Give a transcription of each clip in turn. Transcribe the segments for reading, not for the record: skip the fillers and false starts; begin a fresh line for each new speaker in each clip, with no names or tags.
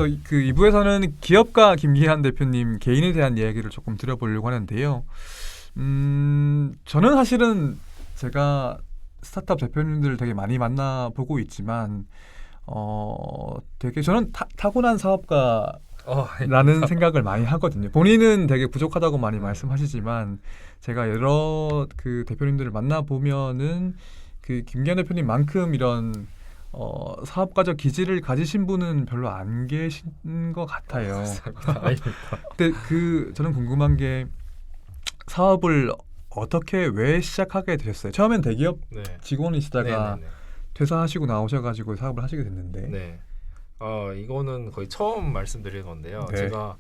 그래서 그 2부에서는 기업가 김기한 대표님 개인에 대한 이야기를 조금 드려보려고 하는데요. 저는 사실은 제가 스타트업 대표님들 되게 많이 만나보고 있지만 되게 저는 타고난 사업가라는 생각을 많이 하거든요. 본인은 되게 부족하다고 많이 말씀하시지만 제가 여러 그 대표님들을 만나보면은 그 김기한 대표님만큼 이런 사업가적 기질을 가지신 분은 별로 안 계신 것 같아요. 근데 저는 궁금한 게 사업을 어떻게 왜 시작하게 되셨어요? 처음엔 대기업 직원이시다가 퇴사하시고 나오셔가지고 사업을 하시게 됐는데.
네. 이거는 거의 처음 말씀드린 건데요.
네.
제가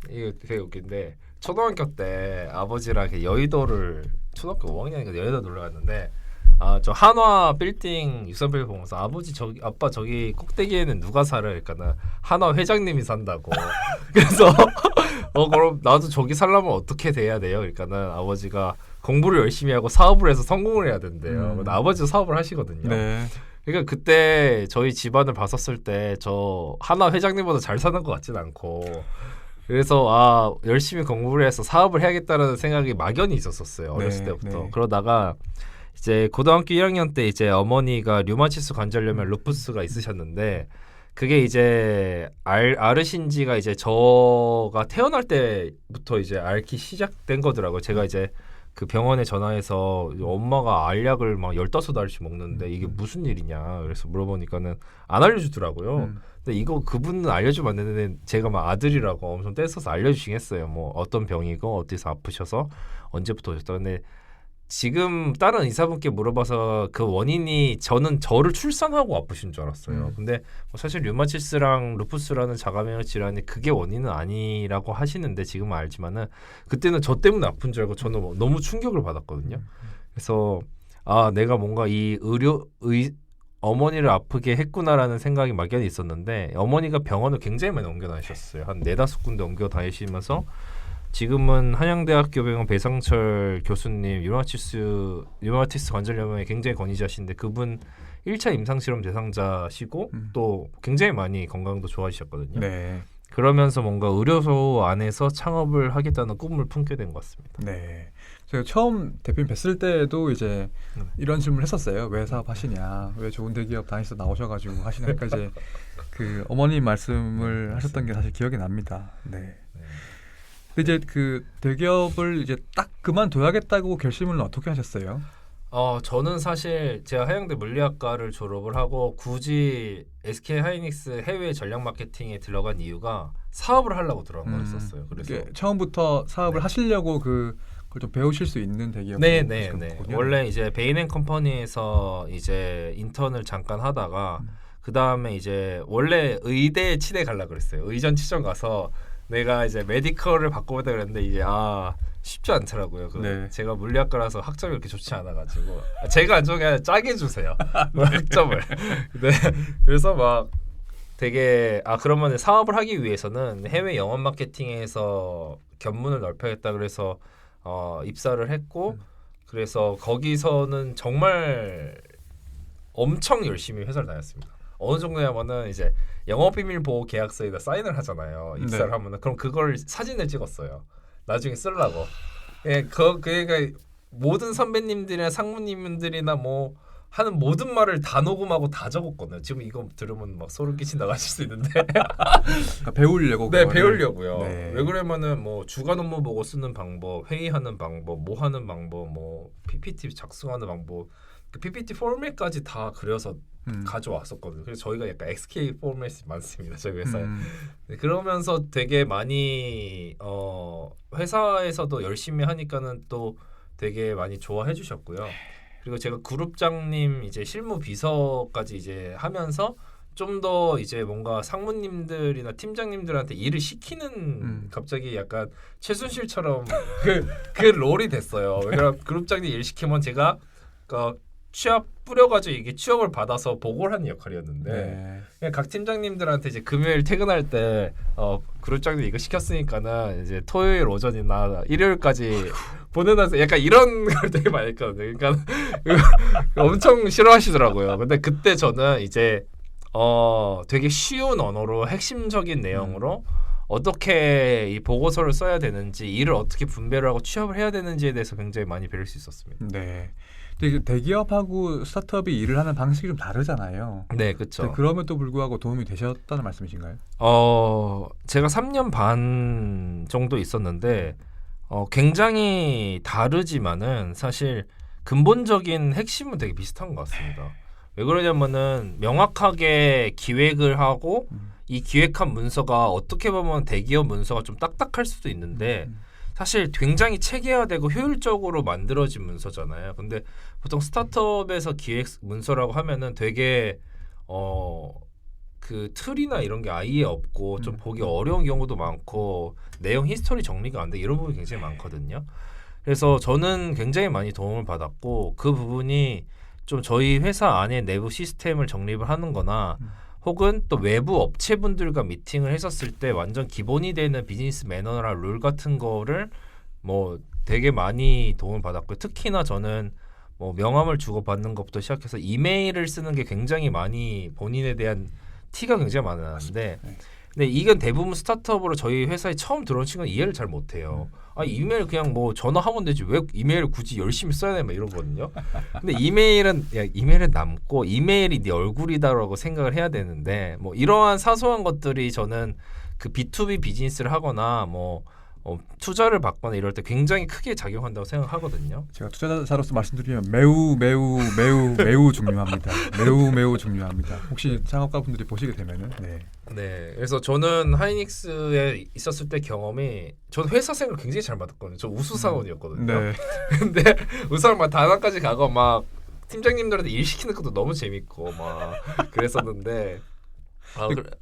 이게 되게 웃긴데 초등학교 때 아버지랑 여의도를 초등학교 5학년이니까 여의도 놀러 갔는데 저 한화 빌딩 63빌딩 보면서 아빠 저기 꼭대기에는 누가 살아? 그러니까는 한화 회장님이 산다고. 그래서 그럼 나도 저기 살려면 어떻게 돼야 돼요? 그러니까는 아버지가 공부를 열심히 하고 사업을 해서 성공을 해야 된대요. 아버지도 사업을 하시거든요.
네.
그러니까 그때 저희 집안을 봤었을 때 저 한화 회장님보다 잘 사는 것 같진 않고 그래서 열심히 공부를 해서 사업을 해야겠다는 생각이 막연히 있었어요. 어렸을 때부터.
네.
그러다가 이제 고등학교 1학년 때 이제 어머니가 류마티스 관절염에 루푸스가 있으셨는데 그게 이제 앓으신지가 이제 저가 태어날 때부터 이제 앓기 시작된 거더라고요. 제가 이제 그 병원에 전화해서 엄마가 알약을 막 15알씩 먹는데 이게 무슨 일이냐 그래서 물어보니까는 안 알려주더라고요. 근데 이거 그분은 알려주면 안 되는데 제가 막 아들이라고 엄청 떼써서 알려주시긴 했어요. 뭐 어떤 병이고 어디서 아프셔서 언제부터 오셨다. 근데 지금 다른 의사분께 물어봐서 그 원인이 저는 저를 출산하고 아프신 줄 알았어요. 근데 사실 류마티스랑 루푸스라는 자가면역 질환이 그게 원인은 아니라고 하시는데 지금은 알지만은 그때는 저 때문에 아픈 줄 알고 저는 너무 충격을 받았거든요. 그래서 내가 뭔가 어머니를 아프게 했구나라는 생각이 막연히 있었는데 어머니가 병원을 굉장히 많이 옮겨 다니셨어요. 한 4-5군데 옮겨 다니시면서 지금은 한양대학교 병원 배상철 교수님 류마티스 관절염에 굉장히 권위자신데 그분 1차 임상실험 대상자시고 또 굉장히 많이 건강도 좋아지셨거든요.
네.
그러면서 뭔가 의료소 안에서 창업을 하겠다는 꿈을 품게 된 것 같습니다.
네. 제가 처음 대표님 뵀을 때도 이제 이런 질문을 했었어요. 왜 사업하시냐? 왜 좋은 대기업 다니서 나오셔가지고 하시냐니까 이제 그 어머님 말씀을 하셨던 게 사실 기억이 납니다. 네. 근데 이제 그 대기업을 이제 딱 그만둬야겠다고 결심을 어떻게 하셨어요?
저는 사실 제가 하양대 물리학과를 졸업을 하고 굳이 SK 하이닉스 해외 전략 마케팅에 들어간 이유가 사업을 하려고 들어간 거였었어요. 그래서
처음부터 사업을 하시려고 그걸 좀 배우실 수 있는 대기업.
네. 원래 이제 베인앤컴퍼니에서 이제 인턴을 잠깐 하다가 그 다음에 이제 원래 의대 치대 가려고 그랬어요. 의전 치전 가서 내가 이제 메디컬을 바꿔보자 그랬는데 이제 쉽지 않더라고요. 제가 물리학과라서 학점이 그렇게 좋지 않아가지고 제가 안 좋은 게 아니라 짜게 주세요. 학점을. 네. 그래서 막 되게 그러면 사업을 하기 위해서는 해외 영업 마케팅에서 견문을 넓혀야겠다 그래서 입사를 했고 그래서 거기서는 정말 엄청 열심히 회사를 다녔습니다. 어느 정도냐면은 이제 영업비밀 보호 계약서에다 사인을 하잖아요. 입사를 하면은 그럼 그걸 사진을 찍었어요. 나중에 쓰려고. 그러니까 모든 선배님들이나 상무님들이나 뭐 하는 모든 말을 다 녹음하고 다 적었거든요. 지금 이거 들으면 막 소름 끼친다고 하실 수 있는데
배우려고.
네, 배우려고요.
네.
왜 그러면은 뭐 주간 업무 보고 쓰는 방법, 회의하는 방법, 뭐 하는 방법, 뭐 PPT 작성하는 방법, 그 PPT 포맷까지 다 그려서 가져왔었거든요. 그래서 저희가 약간 XK 포맷이 많습니다. 저희 회사에. 네, 그러면서 되게 많이 회사에서도 열심히 하니까는 또 되게 많이 좋아해 주셨고요. 그리고 제가 그룹장님 이제 실무 비서까지 이제 하면서 좀 더 이제 뭔가 상무님들이나 팀장님들한테 일을 시키는 갑자기 약간 최순실처럼 그 롤이 됐어요. 왜냐면 그룹장님 일 시키면 제가 취업 뿌려가지고 이게 취업을 받아서 보고를 하는 역할이었는데 그냥 각 팀장님들한테 이제 금요일 퇴근할 때 그룹장님 이거 시켰으니까는 이제 토요일 오전이나 일요일까지 보내놔서 약간 이런 걸 되게 많이 했거든요. 그러니까 엄청 싫어하시더라고요. 근데 그때 저는 이제 되게 쉬운 언어로 핵심적인 내용으로 어떻게 이 보고서를 써야 되는지, 일을 어떻게 분배를 하고 취업을 해야 되는지에 대해서 굉장히 많이 배울 수 있었습니다.
네. 근데 대기업하고 스타트업이 일을 하는 방식이 좀 다르잖아요.
네, 그렇죠.
그럼에도 불구하고 도움이 되셨다는 말씀이신가요?
제가 3년 반 정도 있었는데 굉장히 다르지만은 사실 근본적인 핵심은 되게 비슷한 것 같습니다. 왜 그러냐면은 명확하게 기획을 하고 이 기획한 문서가 어떻게 보면 대기업 문서가 좀 딱딱할 수도 있는데 사실 굉장히 체계화되고 효율적으로 만들어진 문서잖아요. 근데 보통 스타트업에서 기획 문서라고 하면은 되게 그 틀이나 이런 게 아예 없고 좀 보기 어려운 경우도 많고 내용 히스토리 정리가 안 돼 이런 부분이 굉장히 많거든요. 그래서 저는 굉장히 많이 도움을 받았고 그 부분이 좀 저희 회사 안에 내부 시스템을 정립을 하는 거나 혹은 또 외부 업체분들과 미팅을 했었을 때 완전 기본이 되는 비즈니스 매너나 룰 같은 거를 뭐 되게 많이 도움을 받았고요. 특히나 저는 뭐 명함을 주고받는 것부터 시작해서 이메일을 쓰는 게 굉장히 많이 본인에 대한 티가 굉장히 많이 나는데 근데 이건 대부분 스타트업으로 저희 회사에 처음 들어온 친구는 이해를 잘 못해요. 아 이메일 그냥 뭐 전화하면 되지 왜 이메일을 굳이 열심히 써야 돼? 막 이러거든요. 근데 이메일은 남고 이메일이 네 얼굴이다라고 생각을 해야 되는데 뭐 이러한 사소한 것들이 저는 그 B2B 비즈니스를 하거나 뭐 투자를 받거나 이럴 때 굉장히 크게 작용한다고 생각하거든요.
제가 투자자로서 말씀드리면 매우 중요합니다. 매우 중요합니다. 혹시 창업가분들이 보시게 되면은
네, 그래서 저는 하이닉스에 있었을 때 경험이 저는 회사 생활 굉장히 잘 받았거든요. 저 우수사원이었거든요.
네.
근데 우수사원 막 다나까지 가고 막 팀장님들한테 일 시키는 것도 너무 재밌고 막 그랬었는데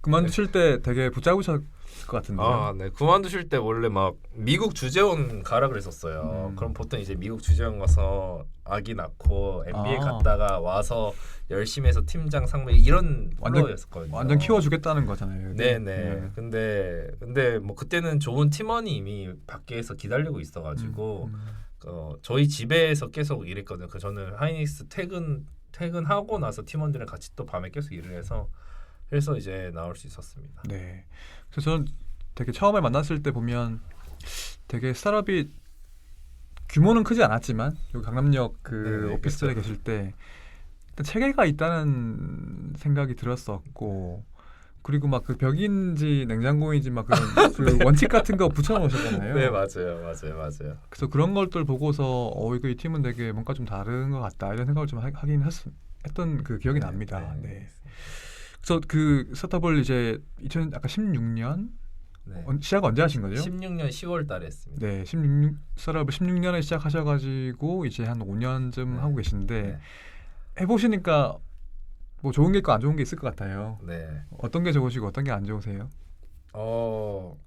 그만두실 때 되게 붙잡으셨을 것 같은데요.
네. 그만두실 때 원래 막 미국 주재원 가라 그랬었어요. 그럼 보통 이제 미국 주재원 가서 아기 낳고 MBA 갔다가 와서 열심히 해서 팀장 상무 이런 플로우였었거든요.
완전 키워주겠다는 거잖아요.
네네. 근데 뭐 그때는 좋은 팀원이 이미 밖에서 기다리고 있어가지고 저희 집에서 계속 일했거든요. 저는 하이닉스 퇴근하고 나서 팀원들이랑 같이 또 밤에 계속 일을 해서 이제 나올 수 있었습니다.
네. 그래서 저는 되게 처음에 만났을 때 보면 되게 스타트업이 규모는 크지 않았지만 여기 강남역 그 오피스텔에 계실 때 체계가 있다는 생각이 들었었고 그리고 막 그 벽인지 냉장고인지 막 그런 그 원칙 같은 거 붙여놓으셨잖아요.
네 맞아요.
그래서 그런 것들 보고서 이거 이 팀은 되게 뭔가 좀 다른 것 같다 이런 생각을 좀 하긴 했던 그 기억이 납니다. 네. 그래서 그 스타트업을 이제 아까 16년 시작 언제 하신 거죠?
16년 10월 달에 했습니다.
네, 스타트업을 16년에 시작하셔가지고 이제 한 5년쯤 하고 계신데 해보시니까 뭐 좋은 게 있고 안 좋은 게 있을 것 같아요.
네.
어떤 게 좋으시고 어떤 게 안 좋으세요?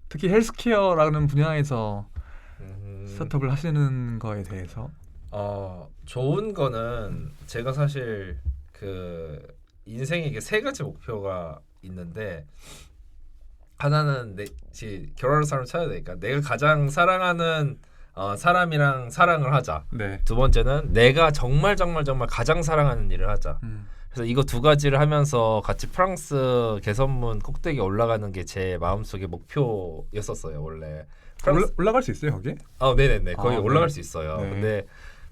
특히
헬스케어라는 분야에서 스타트업을 하시는 거에 대해서
좋은 거는 제가 사실 그 인생에 이게 세 가지 목표가 있는데 하나는 결혼할 사람을 찾아야 되니까 내가 가장 사랑하는 사람이랑 사랑을 하자.
네.
두 번째는 내가 정말 가장 사랑하는 일을 하자. 그래서 이거 두 가지를 하면서 같이 프랑스 개선문 꼭대기에 올라가는 게 제 마음속의 목표였었어요. 원래
올라갈 수 있어요 거기?
네네네 거기 올라갈 수 있어요.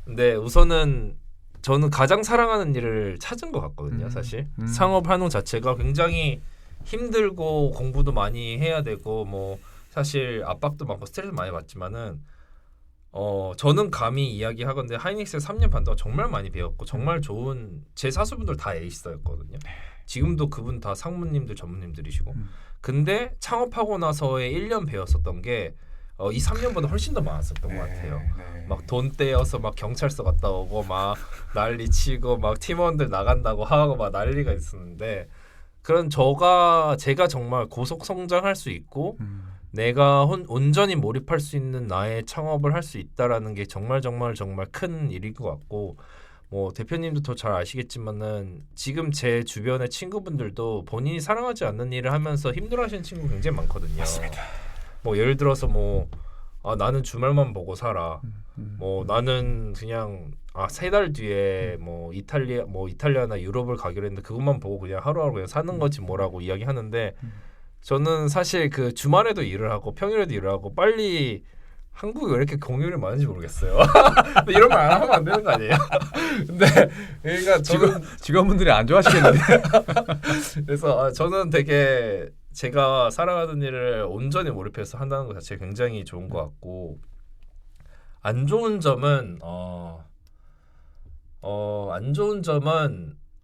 근데 우선은 저는 가장 사랑하는 일을 찾은 것 같거든요. 사실 창업하는 자체가 굉장히 힘들고 공부도 많이 해야 되고 뭐 사실 압박도 많고 스트레스 많이 받지만은 저는 감히 이야기하건데 하이닉스에 3년 반 동안 정말 많이 배웠고 정말 좋은 제 사수분들 다 에이스였거든요. 지금도 그분 다 상무님들 전무님들이시고 근데 창업하고 나서의 1년 배웠었던 게 이 3년보다 훨씬 더 많았었던 것 같아요. 막 돈 떼어서 막 경찰서 갔다 오고 막 난리 치고 막 팀원들 나간다고 하고 막 난리가 있었는데 그런 제가 정말 고속 성장할 수 있고 내가 온전히 몰입할 수 있는 나의 창업을 할 수 있다라는 게 정말 큰 일일 것 같고 뭐 대표님도 더 잘 아시겠지만은 지금 제 주변의 친구분들도 본인이 사랑하지 않는 일을 하면서 힘들어하시는 친구 굉장히 많거든요.
맞습니다.
뭐 예를 들어서 나는 주말만 보고 살아. 뭐 나는 그냥 세 달 뒤에 뭐 이탈리아나 유럽을 가기로 했는데 그것만 보고 그냥 하루하루 그냥 사는 거지 뭐라고 이야기하는데 저는 사실 그 주말에도 일을 하고 평일에도 일을 하고 빨리 한국이 왜 이렇게 공휴일이 많은지 모르겠어요. 근데 이런 말 안 하면 안 되는 거 아니에요? 근데 그러니까 저는
직원분들이 안 좋아하시겠는데.
그래서 저는 되게 제가 살아가는 일을 온전히 몰입해서 한다는 것 자체가 굉장히 좋은 것 같고 안 좋은 점은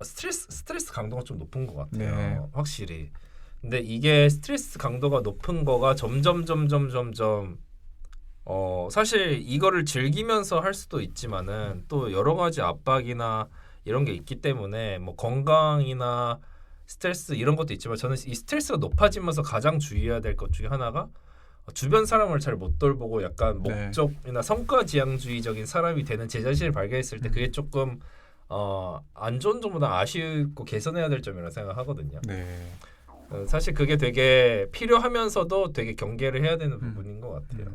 스트레스 강도가 좀 높은 것 같아요.
네.
확실히. 근데 이게 스트레스 강도가 높은 거가 점점 사실 이거를 즐기면서 할 수도 있지만은 또 여러 가지 압박이나 이런 게 있기 때문에 뭐 건강이나 스트레스 이런 것도 있지만 저는 이 스트레스가 높아지면서 가장 주의해야 될 것 중에 하나가 주변 사람을 잘 못 돌보고 약간 목적이나 성과 지향주의적인 사람이 되는 제 자신을 발견했을 때 그게 조금 안 좋은 점보다 아쉽고 개선해야 될 점이라고 생각하거든요.
네.
사실 그게 되게 필요하면서도 되게 경계를 해야 되는 부분인 것 같아요.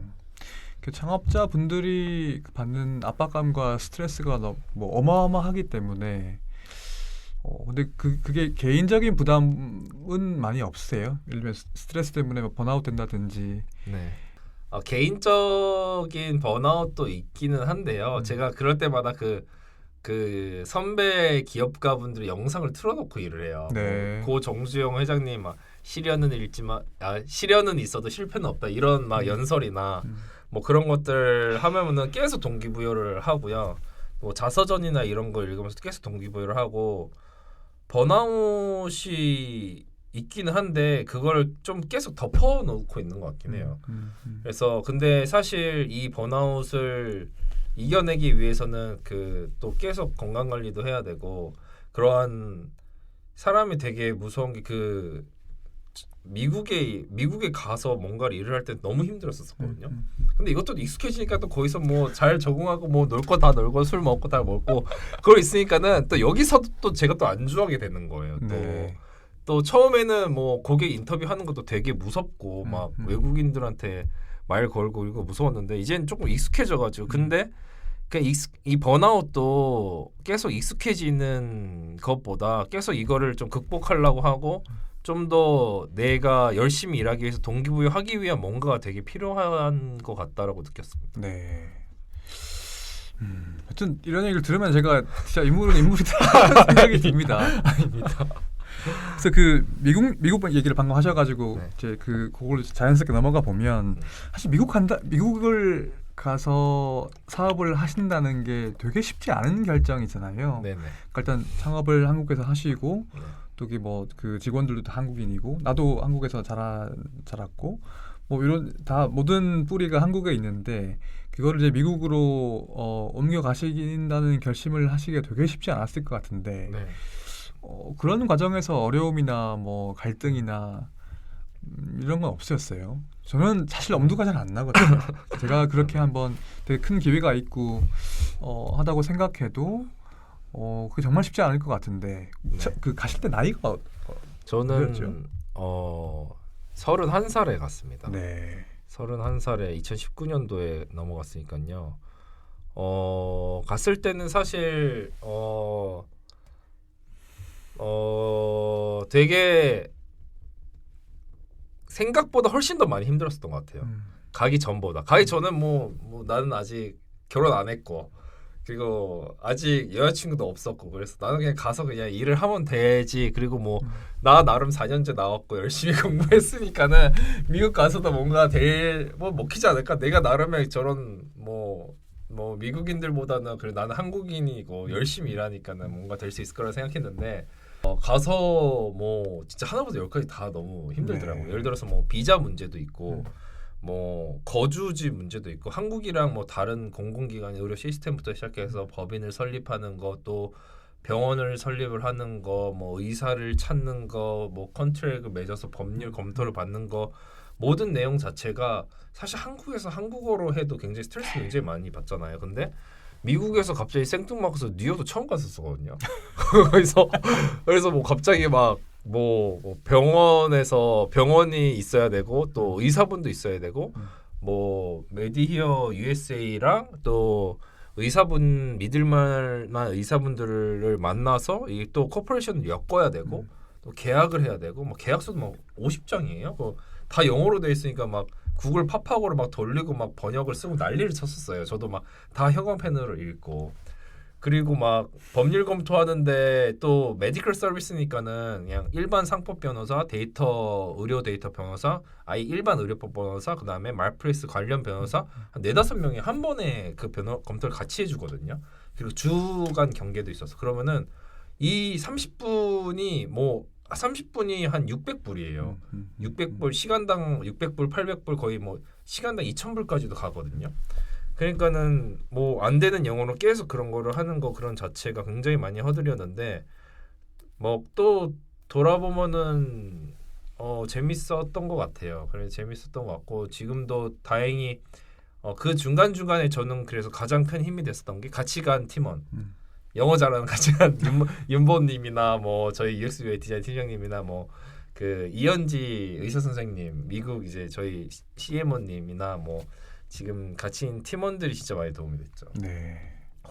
그 창업자 분들이 받는 압박감과 스트레스가 뭐 어마어마하기 때문에 근데 그게 개인적인 부담은 많이 없으세요? 예를 들면 스트레스 때문에 뭐 번아웃 된다든지.
네. 개인적인 번아웃도 있기는 한데요. 제가 그럴 때마다 그 선배 기업가분들의 영상을 틀어놓고 일을 해요.
네.
고 정주영 회장님 막 시련은 있어도 실패는 없다 이런 막 연설이나 뭐 그런 것들 하면은 계속 동기부여를 하고요. 뭐 자서전이나 이런 거 읽으면서 계속 동기부여를 하고 번아웃이 있기는 한데 그걸 좀 계속 덮어놓고 있는 것 같긴 해요. 그래서 근데 사실 이 번아웃을 이겨내기 위해서는 또 계속 건강 관리도 해야 되고 그러한 사람이 되게 무서운 게 미국에 가서 뭔가를 일을 할 때 너무 힘들었었거든요. 근데 이것도 익숙해지니까 또 거기서 뭐 잘 적응하고 뭐 놀 거 다 놀고 술 먹고 다 먹고 그걸 있으니까는 또 여기서도 또 제가 또 안주하게 되는 거예요. 또 처음에는 뭐 고객 인터뷰하는 것도 되게 무섭고 막 외국인들한테 말 걸고 이거 무서웠는데 이제는 조금 익숙해져가지고 근데 이 번아웃도 계속 익숙해지는 것보다 계속 이거를 좀 극복하려고 하고 좀 더 내가 열심히 일하기 위해서 동기부여하기 위한 뭔가가 되게 필요한 것 같다라고 느꼈습니다.
네. 하여튼 이런 얘기를 들으면 제가 진짜 인물이다 생각이 듭니다.
아닙니다.
그래서 그 미국 얘기를 방금 하셔가지고
네.
이제 그걸 자연스럽게 넘어가 보면 사실 미국을 가서 사업을 하신다는 게 되게 쉽지 않은 결정이잖아요.
네네.
그러니까 일단 창업을 한국에서 하시고
네.
또 그 직원들도 다 한국인이고 나도 한국에서 자랐고 뭐 이런 다 모든 뿌리가 한국에 있는데 그거를 이제 미국으로 옮겨 가신다는 결심을 하시기가 되게 쉽지 않았을 것 같은데
네.
그런 과정에서 어려움이나 뭐 갈등이나 이런 건 없으셨어요? 저는 사실 엄두가 잘 안 나거든요. 제가 그렇게 한번 되게 큰 기회가 있고 하다고 생각해도 그게 정말 쉽지 않을 것 같은데
네.
그 가실 때 나이가
저는
뭐였죠?
31살에 갔습니다.
네.
31살에 2019년도에 넘어갔으니까요. 갔을 때는 사실 되게 생각보다 훨씬 더 많이 힘들었었던 것 같아요. 가기 전보다. 가기 전엔 뭐 나는 아직 결혼 안 했고 그리고 아직 여자친구도 없었고 그래서 나는 그냥 가서 그냥 일을 하면 되지. 그리고 뭐 나 나름 4년제 나왔고 열심히 공부했으니까는 미국 가서도 뭔가 먹히지 않을까. 내가 나름의 저런 뭐 미국인들보다는 그래 나는 한국인이고 열심히 일하니까는 뭔가 될 수 있을 거라 생각했는데 가서 뭐 진짜 하나부터 열까지 다 너무 힘들더라고요.
네.
예를 들어서 뭐 비자 문제도 있고 뭐 거주지 문제도 있고 한국이랑 뭐 다른 공공기관 의료 시스템부터 시작해서 법인을 설립하는 거 또 병원을 설립을 하는 거 뭐 의사를 찾는 거 뭐 컨트랙을 맺어서 법률 검토를 받는 거 모든 내용 자체가 사실 한국에서 한국어로 해도 굉장히 스트레스 굉장히 많이 받잖아요. 근데 미국에서 갑자기 생뚱맞아서 뉴욕도 처음 갔었거든요. 그래서 뭐 갑자기 막 뭐 병원이 있어야 되고 또 의사분도 있어야 되고 뭐 메디히어 USA랑 또 믿을 만한 의사분들을 만나서 이게 또 코퍼레이션을 엮어야 되고 또 계약을 해야 되고 뭐 계약서도 막 50장이에요. 다 영어로 돼 있으니까 막 구글 팝하고를 막 돌리고 막 번역을 쓰고 난리를 쳤었어요. 저도 막 다 형광펜으로 읽고 그리고 막 법률 검토하는데 또 메디컬 서비스니까는 그냥 일반 상법 변호사, 의료 데이터 변호사, 아예 일반 의료법 변호사, 그다음에 말프레스 관련 변호사 한 4-5명이 한 번에 그 검토를 같이 해주거든요. 그리고 주간 경계도 있어서 그러면은 이 30분이 한 600불이에요. 600불 시간당 600불, 800불 거의 뭐 시간당 2,000불까지도 가거든요. 그러니까는 뭐 안 되는 영어로 계속 그런 거를 하는 거 그런 자체가 굉장히 많이 허들이었는데 뭐 또 돌아보면은 재밌었던 것 같아요. 그래서 재밌었던 것 같고 지금도 다행히 그 중간 중간에 저는 그래서 가장 큰 힘이 됐었던 게 같이 간 팀원. 영어 잘하는 같이 간 윤보님이나 뭐 저희 UX UI 디자인 팀장님이나 뭐 그 이현지 의사 선생님, 미국 이제 저희 CMO님이나 뭐 지금 같이 있는 팀원들이 진짜 많이 도움이 됐죠.
네.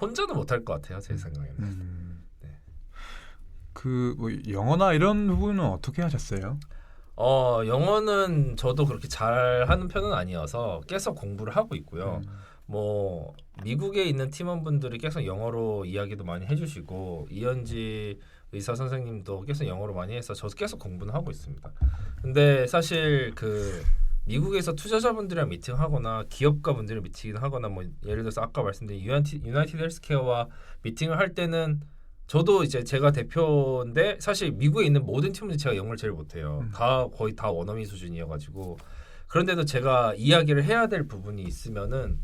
혼자는 못할 것 같아요, 제 생각에는. 네.
그 뭐 영어나 이런 부분은 어떻게 하셨어요?
영어는 저도 그렇게 잘하는 편은 아니어서 계속 공부를 하고 있고요. 뭐 미국에 있는 팀원분들이 계속 영어로 이야기도 많이 해주시고 이현지 의사 선생님도 계속 영어로 많이 해서 저도 계속 공부는 하고 있습니다. 근데 사실 그 미국에서 투자자분들이랑 미팅하거나 기업가분들이랑 미팅하거나 뭐 예를 들어서 아까 말씀드린 유나이티드 헬스케어와 미팅을 할 때는 저도 이제 제가 대표인데 사실 미국에 있는 모든 팀원들이 제가 영어를 제일 못해요. 거의 다 원어민 수준이어가지고 그런데도 제가 이야기를 해야 될 부분이 있으면은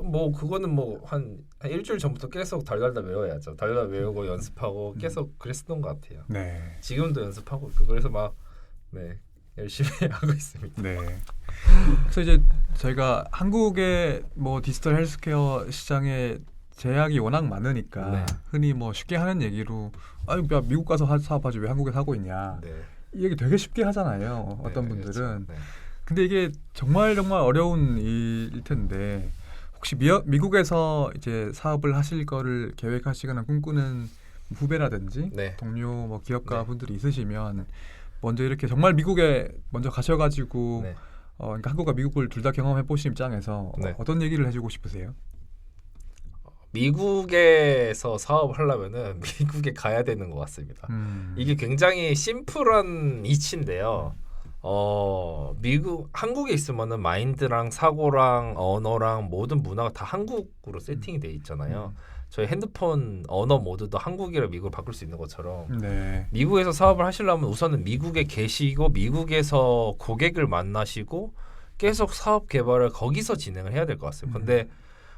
뭐 그거는 뭐 한 일주일 전부터 계속 달달달 외워야죠. 달달달 외우고 연습하고 계속 그랬었던 것 같아요.
네.
지금도 연습하고 있고 그래서 막 열심히 하고 있습니다.
네. 그래서 이제 저희가 한국의 뭐 디지털 헬스케어 시장에 제약이 워낙 많으니까
네.
흔히 뭐 쉽게 하는 얘기로 야 미국 가서 사업하지 왜 한국에서 하고 있냐
네.
이 얘기 되게 쉽게 하잖아요. 어떤
네,
분들은.
그렇죠. 네.
근데 이게 정말 어려운 일일 텐데 혹시 미국에서 이제 사업을 하실 거를 계획하시거나 꿈꾸는 후배라든지
네.
동료 뭐 기업가
네.
분들이 있으시면 먼저 이렇게 정말 미국에 먼저 가셔가지고
네.
그러니까 한국과 미국을 둘 다 경험해 보신 입장에서
네.
어떤 얘기를 해주고 싶으세요?
미국에서 사업을 하려면은 미국에 가야 되는 것 같습니다. 이게 굉장히 심플한 이치인데요. 한국에 있으면은 마인드랑 사고랑 언어랑 모든 문화가 다 한국으로 세팅이 돼 있잖아요. 저희 핸드폰 언어 모드도 한국이라 미국을 바꿀 수 있는 것처럼
네.
미국에서 사업을 하시려면 우선은 미국에 계시고 미국에서 고객을 만나시고 계속 사업 개발을 거기서 진행을 해야 될 것 같습니다. 근데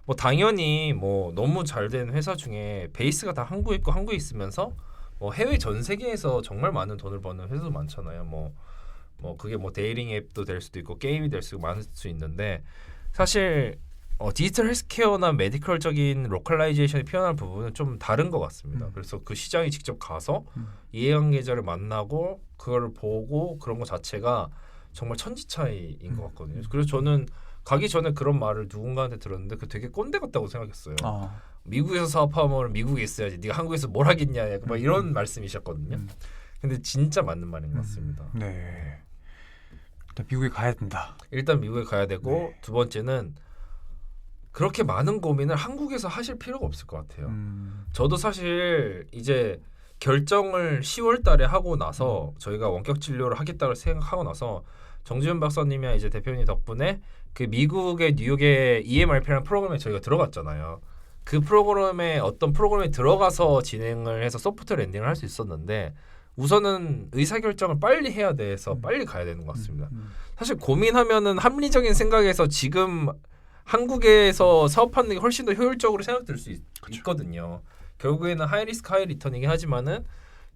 뭐 당연히 뭐 너무 잘 된 회사 중에 베이스가 다 한국에 있고 한국에 있으면서 뭐 해외 전 세계에서 정말 많은 돈을 버는 회사도 많잖아요. 뭐 그게 뭐 데이팅 앱도 될 수도 있고 게임이 될 수도 많을 수 있는데 사실 디지털 헬스케어나 메디컬적인 로컬라이제이션이 필요한 부분은 좀 다른 것 같습니다. 그래서 그 시장에 직접 가서 이해관계자를 만나고 그걸 보고 그런 것 자체가 정말 천지 차이인 것 같거든요. 그래서 저는 가기 전에 그런 말을 누군가한테 들었는데 그 되게 꼰대 같다고 생각했어요. 미국에서 사업하면 미국에 있어야지. 네가 한국에서 뭘 하겠냐. 막 이런 말씀이셨거든요. 근데 진짜 맞는 말인 것 같습니다.
네. 일단 미국에 가야 된다.
일단 미국에 가야 되고
네.
두 번째는 그렇게 많은 고민을 한국에서 하실 필요가 없을 것 같아요. 저도 사실 이제 결정을 10월 달에 하고 나서 저희가 원격 진료를 하겠다고 생각하고 나서 정지훈 박사님이랑 이제 대표님 덕분에 그 미국의 뉴욕의 EMRP라는 프로그램에 저희가 들어갔잖아요. 그 프로그램에 어떤 프로그램에 들어가서 진행을 해서 소프트 랜딩을 할 수 있었는데 우선은 의사결정을 빨리 해야 돼서 빨리 가야 되는 것 같습니다. 사실 고민하면은 합리적인 생각에서 지금 한국에서 사업하는 게 훨씬 더 효율적으로 생각될 수 있거든요. 결국에는 하이리스크 하이리턴이긴 하지만은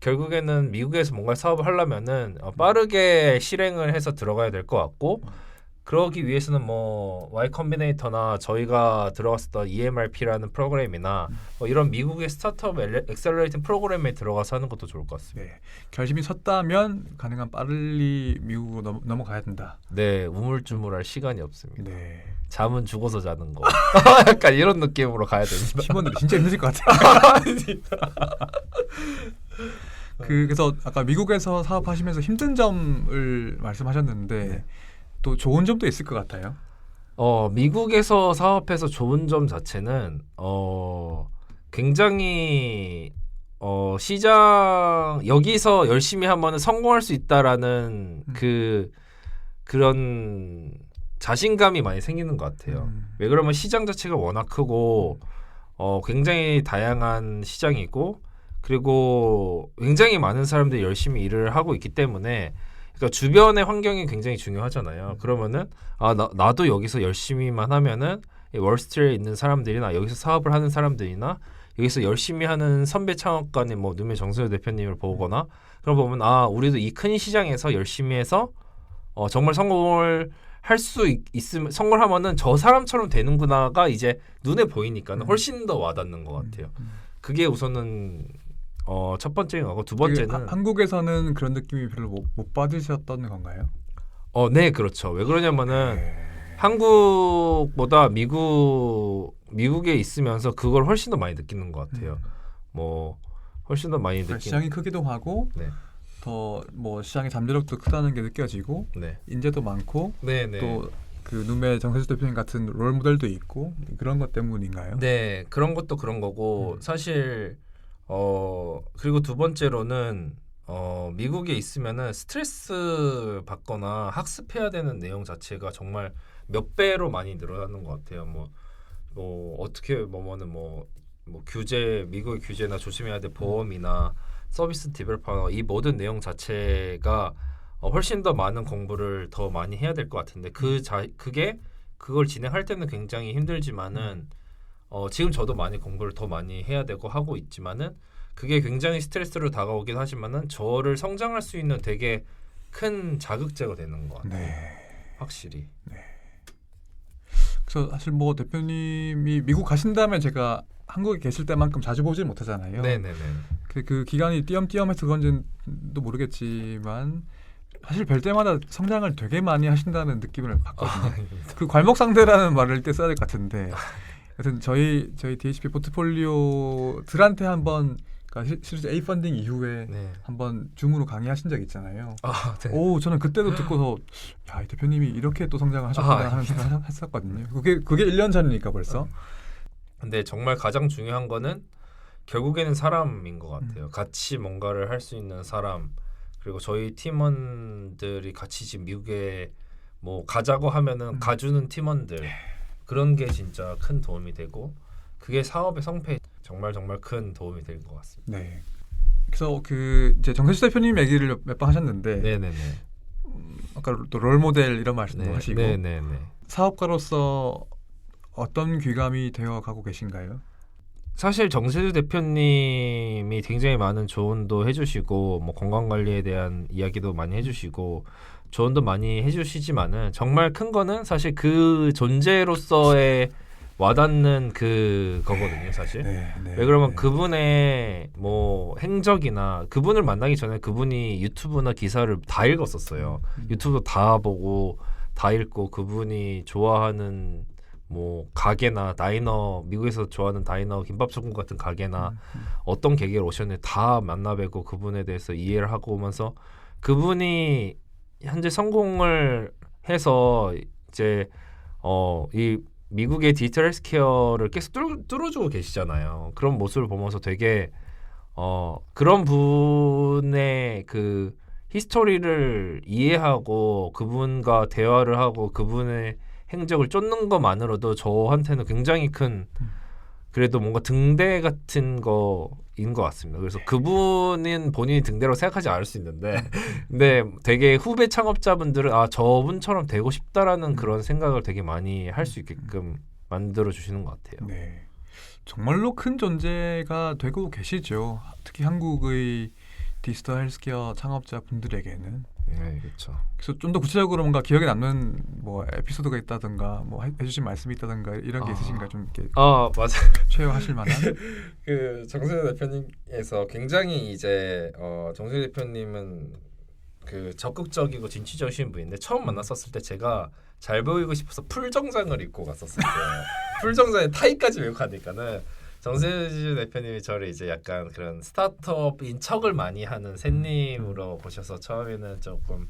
결국에는 미국에서 뭔가 사업을 하려면은 빠르게 실행을 해서 들어가야 될 것 같고 그러기 위해서는 뭐 Y 컴비네이터나 저희가 들어갔었던 EMRP라는 프로그램이나 뭐 이런 미국의 스타트업 엑셀러레이팅 프로그램에 들어가서 하는 것도 좋을 것 같습니다.
네. 결심이 섰다면 가능한 빨리 미국으로 넘어가야 된다.
네, 우물쭈물할 시간이 없습니다.
네.
잠은 죽어서 자는 거. 약간 이런 느낌으로 가야 됩니다.
팀원들이 진짜 힘드실 것 같아요. 그래서 아까 미국에서 사업하시면서 힘든 점을 말씀하셨는데
네.
또 좋은 점도 있을 것 같아요.
미국에서 사업해서 좋은 점 자체는 굉장히 시장 여기서 열심히 하면 성공할 수 있다라는 그런 자신감이 많이 생기는 것 같아요. 왜 그러면 시장 자체가 워낙 크고 굉장히 다양한 시장이고 그리고 굉장히 많은 사람들이 열심히 일을 하고 있기 때문에 그러니까 주변의 환경이 굉장히 중요하잖아요. 그러면은 나도 여기서 열심히만 하면은 월스트리트에 있는 사람들이나 여기서 사업을 하는 사람들이나 여기서 열심히 하는 선배 창업가님 뭐 누메 정선우 대표님을 보거나 그럼 보면 우리도 이 큰 시장에서 열심히 해서 정말 성공을 할 수 있으면 성공을 하면은 저 사람처럼 되는구나가 이제 눈에 보이니까는 훨씬 더 와닿는 것 같아요. 그게 우선은 첫 번째인 거고 두 번째는
한국에서는 그런 느낌이 별로 못 받으셨던 건가요?
네, 그렇죠. 왜 그러냐면은 한국보다 미국에 있으면서 그걸 훨씬 더 많이 느끼는 것 같아요. 뭐 훨씬 더 많이 느끼는
시장이 크기도 하고
네.
더 뭐 시장의 잠재력도 크다는 게 느껴지고
네.
인재도 많고
네, 네.
또 그 누메 정세수 대표님 같은 롤 모델도 있고 그런 것 때문인가요?
네, 그런 것도 그런 거고 사실 그리고 두 번째로는 미국에 있으면은 스트레스 받거나 학습해야 되는 내용 자체가 정말 몇 배로 많이 늘어나는 것 같아요. 뭐 어떻게 보면은 뭐 규제 미국의 규제나 조심해야 될 보험이나 서비스 디벨로퍼 이 모든 내용 자체가 훨씬 더 많은 공부를 더 많이 해야 될 것 같은데 그걸 진행할 때는 굉장히 힘들지만은 지금 저도 많이 공부를 더 많이 해야 되고 하고 있지만은 그게 굉장히 스트레스로 다가오긴 하지만은 저를 성장할 수 있는 되게 큰 자극제가 되는 것 같아요.
네.
확실히.
네. 그래서 사실 뭐 대표님이 미국 가신 다음에 제가 한국에 계실 때만큼 자주 보질 못하잖아요.
네네네.
그 기간이 띄엄띄엄해서 그런지는 모르겠지만 사실 뵐 때마다 성장을 되게 많이 하신다는 느낌을 받거든요. 그 괄목상대라는 말을 일대 써야 될 것 같은데 하여튼 저희 DHP 포트폴리오들한테 한번 그러니까 시리즈 A 펀딩 이후에
네.
한번 줌으로 강의하신 적 있잖아요.
네.
오, 저는 그때도 듣고서 야, 이 대표님이 이렇게 또 성장을 하셨구나 하는 생각을 했었거든요. 그게 1년 전이니까 벌써.
근데 정말 가장 중요한 거는 결국에는 사람인 것 같아요. 같이 뭔가를 할 수 있는 사람. 그리고 저희 팀원들이 같이 지금 미국에 뭐 가자고 하면은 가주는 팀원들. 그런 게 진짜 큰 도움이 되고 그게 사업의 성패에 정말 큰 도움이 될 것 같습니다.
네. 그래서 이제 정세수 대표님 얘기를 몇 번 하셨는데,
네네네.
아까 또 롤 모델 이런 말씀도 하시고,
네네네.
사업가로서 어떤 귀감이 되어 가고 계신가요?
사실 정세수 대표님이 굉장히 많은 조언도 해주시고 뭐 건강 관리에 대한 이야기도 많이 해주시고 조언도 많이 해주시지만은 정말 큰 거는 사실 그 존재로서의 와닿는 그거거든요, 사실.
네.
왜 그러면 그분의 뭐 행적이나 그분을 만나기 전에 그분이 유튜브나 기사를 다 읽었었어요. 유튜브도 다 보고 다 읽고 그분이 좋아하는 뭐 가게나 다이너 미국에서 좋아하는 다이너 김밥 천국 같은 가게나 어떤 계기로 오셨는지 다 만나뵙고 그분에 대해서 이해를 하고 오면서 그분이 현재 성공을 해서 이제 이 미국의 디지털 헬스케어를 계속 뚫어주고 계시잖아요. 그런 모습을 보면서 되게 그런 분의 그 히스토리를 이해하고 그분과 대화를 하고 그분의 행적을 쫓는 것만으로도 저한테는 굉장히 큰 그래도 뭔가 등대 같은 거인 것 같습니다. 그래서 그분은 본인이 등대라고 생각하지 않을 수 있는데 근데 되게 후배 창업자분들은 저분처럼 되고 싶다라는 그런 생각을 되게 많이 할 수 있게끔 만들어주시는 것 같아요.
네. 정말로 큰 존재가 되고 계시죠. 특히 한국의 디지털 헬스케어 창업자분들에게는.
네, 그렇죠.
그래서 좀 더 구체적으로 뭔가 기억에 남는 뭐 에피소드가 있다든가 뭐 해주신 말씀이 있다든가 이런 게 있으신가 좀 이렇게
맞아.
쉐어하실 만한.
그 정세주 대표님께서 굉장히 이제 정세주 대표님은 그 적극적이고 진취적이신 분인데 처음 만났었을 때 제가 잘 보이고 싶어서 풀정장을 입고 갔었어요. 풀정장에 타이까지 메고 가니까는 정세주 대표님이 저를 이제 약간 그런 스타트업인 척을 많이 하는 샌님으로 보셔서 처음에는 조금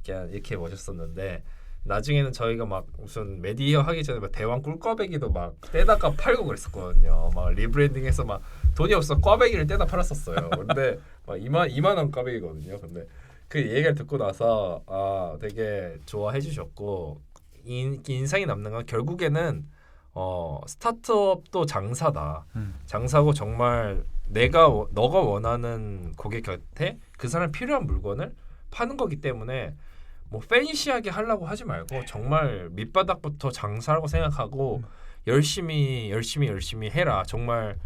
이렇게 보셨었는데 나중에는 저희가 막 무슨 메디어 하기 전에 막 대왕 꿀꺼배기도 막 떼다가 팔고 그랬었거든요. 막 리브랜딩해서 막 돈이 없어 꽈배기를 떼다 팔았었어요. 근데 막 2만 원 꽈배기거든요. 근데 그 얘기를 듣고 나서 되게 좋아해 주셨고 인상이 남는 건 결국에는 스타트업도 장사다. 장사고 정말 너가 원하는 고객 곁에 그 사람 필요한 물건을 파는 거기 때문에 뭐 팬시하게 하려고 하지 말고 정말 밑바닥부터 장사라고 생각하고 열심히 해라. 정말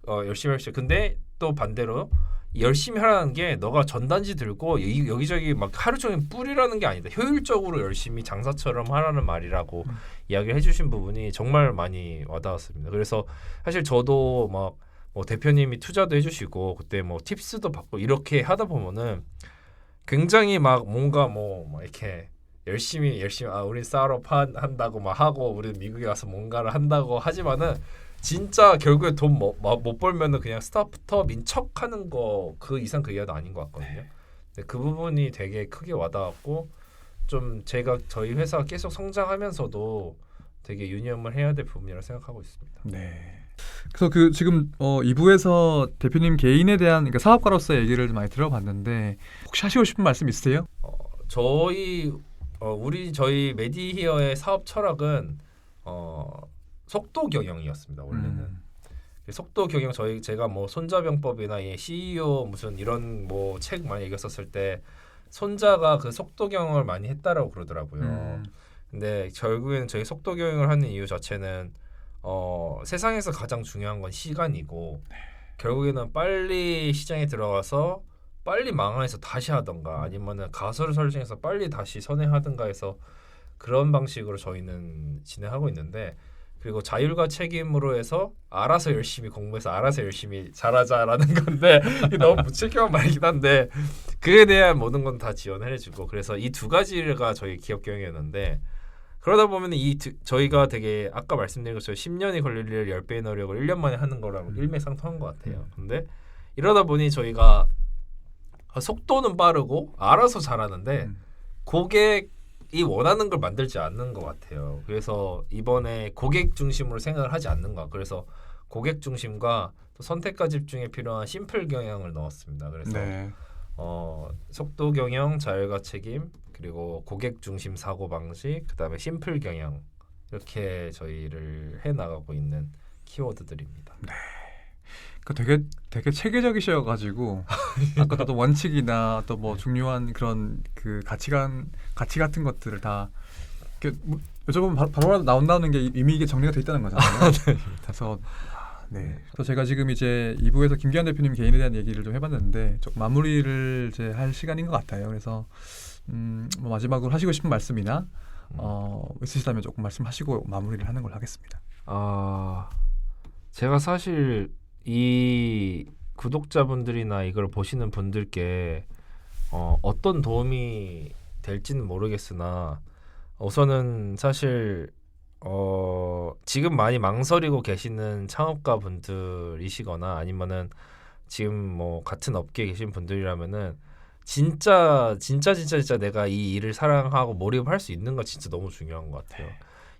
열심히. 근데 또 반대로 열심히 하라는 게 너가 전단지 들고 여기저기 막 하루 종일 뿌리라는 게 아니다. 효율적으로 열심히 장사처럼 하라는 말이라고 이야기를 해주신 부분이 정말 많이 와닿았습니다. 그래서 사실 저도 막 뭐 대표님이 투자도 해주시고 그때 뭐 팁스도 받고 이렇게 하다 보면은 굉장히 막 뭔가 뭐 이렇게 열심히 우리 스타트업 한다고 막 하고 우리 미국에 와서 뭔가를 한다고 하지만은 진짜 결국에 돈 못 벌면은 그냥 스타트업인 척하는 거 그 이상 그 이하도 아닌 것 같거든요. 근데 그 부분이 되게 크게 와닿았고 좀 제가 저희 회사가 계속 성장하면서도 되게 유념을 해야 될 부분이라고 생각하고 있습니다.
네. 그래서 그 지금 2부에서 대표님 개인에 대한 그러니까 사업가로서 얘기를 많이 들어봤는데 혹시 하시고 싶은 말씀 있으세요?
저희 메디히어의 사업 철학은 속도 경영이었습니다. 원래는 속도 경영 제가 뭐 손자병법이나 CEO 무슨 이런 뭐 책 많이 읽었었을 때 손자가 그 속도 경영을 많이 했다라고 그러더라고요. 근데 결국에는 저희 속도 경영을 하는 이유 자체는 세상에서 가장 중요한 건 시간이고 결국에는 빨리 시장에 들어가서 빨리 망해서 다시 하던가 아니면은 가설을 설정해서 빨리 다시 선회하든가 해서 그런 방식으로 저희는 진행하고 있는데 그리고 자율과 책임으로 해서 알아서 열심히 공부해서 알아서 열심히 잘하자라는 건데 너무 무책임한 말이긴 한데 그에 대한 모든 건 다 지원을 해주고 그래서 이 두 가지가 저희 기업 경영이었는데 그러다 보면 저희가 되게 아까 말씀드린 것처럼 10년이 걸릴 일을 10배의 노력을 1년 만에 하는 거라고 일맥상통한 것 같아요. 근데 이러다 보니 저희가 속도는 빠르고 알아서 잘하는데 고객이 원하는 걸 만들지 않는 것 같아요. 그래서 이번에 고객 중심으로 생각을 하지 않는 것 같아요. 그래서 고객 중심과 또 선택과 집중에 필요한 심플 경영을 넣었습니다. 그래서 속도 경영, 자율과 책임, 그리고 고객 중심 사고 방식, 그다음에 심플 경영 이렇게 저희를 해 나가고 있는 키워드들입니다.
네. 되게 체계적이셔가지고 아까 또 원칙이나 또 뭐 중요한 그런 그 가치 같은 것들을 다 여쭤보면 바로 나온다는 게 이미 이게 정리가 돼 있다는 거잖아요. 그래서 그래서 제가 지금 이제 2부에서 김기환 대표님 개인에 대한 얘기를 좀 해봤는데 조금 마무리를 이제 할 시간인 것 같아요. 그래서 뭐 마지막으로 하시고 싶은 말씀이나 있으시다면 조금 말씀하시고 마무리를 하는 걸로 하겠습니다.
제가 사실 이 구독자분들이나 이걸 보시는 분들께 어떤 도움이 될지는 모르겠으나 우선은 사실 지금 많이 망설이고 계시는 창업가 분들이시거나 아니면은 지금 뭐 같은 업계에 계신 분들이라면은 진짜 내가 이 일을 사랑하고 몰입할 수 있는 거 진짜 너무 중요한 것 같아요.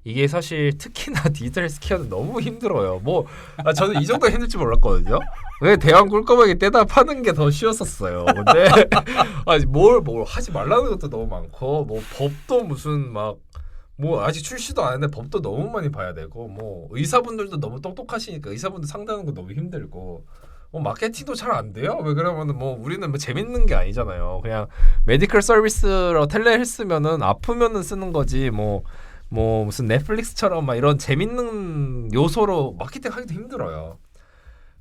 이게 사실 특히나 디지털 스퀘어는 너무 힘들어요. 저는 이 정도 힘들 줄 몰랐거든요. 왜 대왕 꿀꺼배기 떼다 파는 게 더 쉬웠었어요. 근데 뭘 하지 말라는 것도 너무 많고 뭐 법도 무슨 아직 출시도 안 했는데 법도 너무 많이 봐야 되고 뭐 의사분들도 너무 똑똑하시니까 의사분들 상대하는 거 너무 힘들고 마케팅도 잘 안 돼요. 왜 그러면은 우리는 재밌는 게 아니잖아요. 그냥 메디컬 서비스로 텔레헬스면은 아프면은 쓰는 거지 무슨 넷플릭스처럼 이런 재밌는 요소로 마케팅 하기도 힘들어요.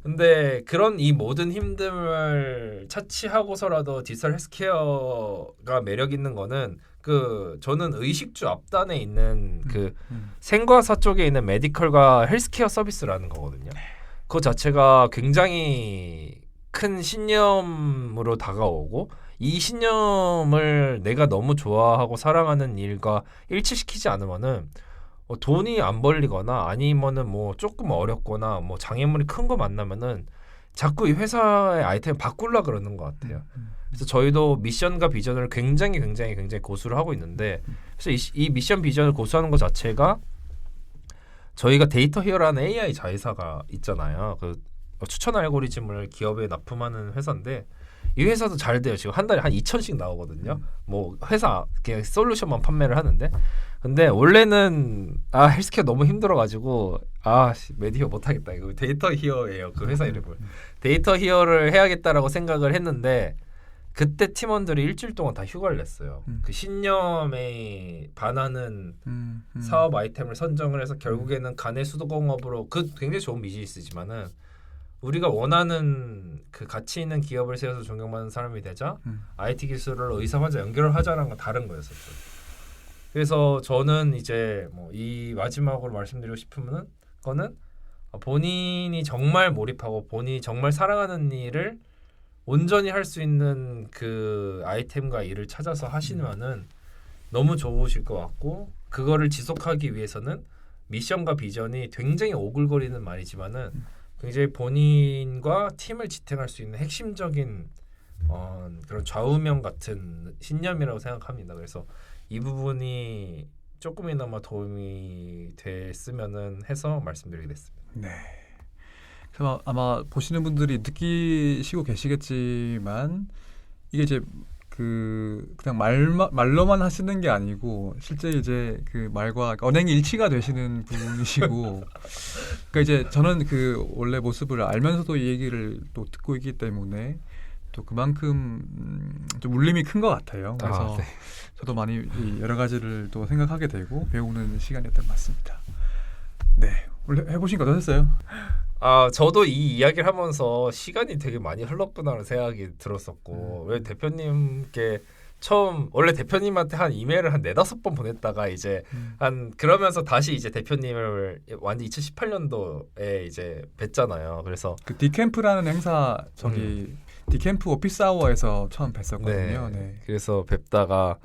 근데 그런 이 모든 힘듦을 차치하고서라도 디지털 헬스케어가 매력 있는 거는 저는 의식주 앞단에 있는 생과사 쪽에 있는 메디컬과 헬스케어 서비스라는 거거든요. 그 자체가 굉장히 큰 신념으로 다가오고 이 신념을 내가 너무 좋아하고 사랑하는 일과 일치시키지 않으면은 돈이 안 벌리거나 아니면은 뭐 조금 어렵거나 뭐 장애물이 큰 거 만나면은 자꾸 이 회사의 아이템을 바꾸려 그러는 것 같아요. 그래서 저희도 미션과 비전을 굉장히 고수를 하고 있는데 그래서 이 미션 비전을 고수하는 것 자체가 저희가 데이터 히어라는 AI 자회사가 있잖아요. 그 추천 알고리즘을 기업에 납품하는 회사인데 이 회사도 잘 돼요. 지금 한 달에 한 2,000씩 나오거든요. 뭐 회사 그냥 솔루션만 판매를 하는데 근데 원래는 헬스케어 너무 힘들어가지고 메디히어 못하겠다. 이거 데이터 히어예요. 그 회사 이름을 데이터 히어를 해야겠다라고 생각을 했는데 그때 팀원들이 일주일 동안 다 휴가를 냈어요. 그 신념에 반하는 사업 아이템을 선정을 해서 결국에는 가내 수도공업으로 그 굉장히 좋은 비즈니스지만은 우리가 원하는 그 가치 있는 기업을 세워서 존경받는 사람이 되자 IT 기술을 의사환자 연결을 하자는 건 다른 거였었죠. 그래서 저는 이제 뭐 이 마지막으로 말씀드리고 싶은 거는 본인이 정말 몰입하고 본인이 정말 사랑하는 일을 온전히 할 수 있는 그 아이템과 일을 찾아서 하시면은 너무 좋으실 것 같고 그거를 지속하기 위해서는 미션과 비전이 굉장히 오글거리는 말이지만은 굉장히 본인과 팀을 지탱할 수 있는 핵심적인 그런 좌우명 같은 신념이라고 생각합니다. 그래서 이 부분이 조금이나마 도움이 됐으면은 해서 말씀드리게 됐습니다.
네. 그래서 아마 보시는 분들이 느끼시고 계시겠지만 이게 이제 그냥 말로만 하시는 게 아니고 실제 이제 그 말과 언행이 일치가 되시는 분이시고 그러니까 이제 저는 그 원래 모습을 알면서도 이 얘기를 또 듣고 있기 때문에 또 그만큼 좀 울림이 큰 것 같아요. 그래서
네.
저도 많이 여러 가지를 또 생각하게 되고 배우는 시간이었던 것 같습니다. 네, 원래 해보시니까 어떠셨어요?
저도 이 이야기를 하면서 시간이 되게 많이 흘렀구나라는 생각이 들었었고 왜 대표님께 처음 원래 대표님한테 한 이메일을 한 4-5번 보냈다가 이제 한 그러면서 다시 이제 대표님을 완전 2018년도에 이제 뵀잖아요. 그래서
그 디캠프라는 행사 디캠프 오피스 아워에서 처음 뵀었거든요.
네. 그래서 뵙다가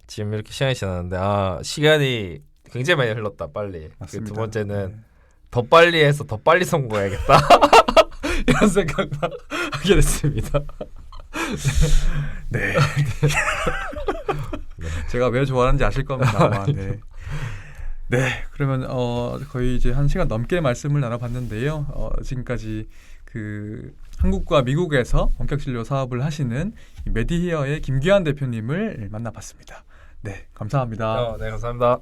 지금 이렇게 시간이 지났는데 시간이 굉장히 많이 흘렀다 빨리. 그 두 번째는 더 빨리 해서 더 빨리 성공해야겠다 이런 생각만 하게 됐습니다.
네. 제가 왜 좋아하는지 아실 겁니다. 아마. 네. 네. 그러면 거의 이제 1시간 넘게 말씀을 나눠봤는데요. 지금까지 그 한국과 미국에서 원격 진료 사업을 하시는 메디히어의 김기환 대표님을 만나봤습니다. 네, 감사합니다.
네, 감사합니다.